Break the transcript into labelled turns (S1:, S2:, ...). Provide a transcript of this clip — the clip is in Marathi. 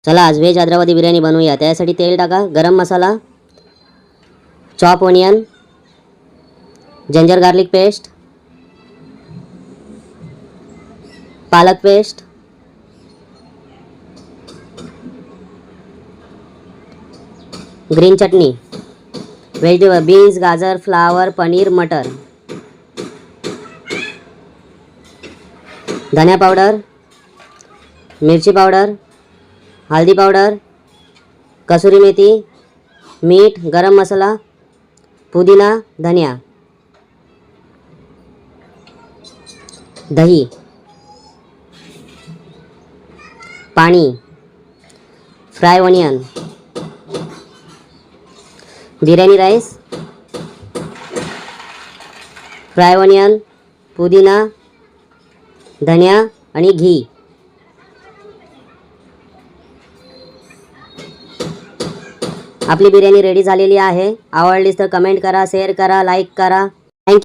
S1: चला आज व्हेज हैदराबादी बिर्याणी बनवूया। त्यासाठी तेल टाका, garam masala, chop onion, ginger garlic paste, पालक पेस्ट, ग्रीन चटनी, वेजिटेबल बीन्स, गाजर, फ्लावर, पनीर, मटर, धनिया पावडर, मिरची पावडर, हल्दी पावडर, कसुरी मेथी, मीठ, गरम मसाला, पुदीना, धनिया, दही, पाणी, fry onion, biryani rice, fry onion, पुदीना, धनिया आणि घी। आपली बिर्याणी रेडी झालेली आहे। आवडलीस तर कमेंट करा, शेअर करा, लाईक करा।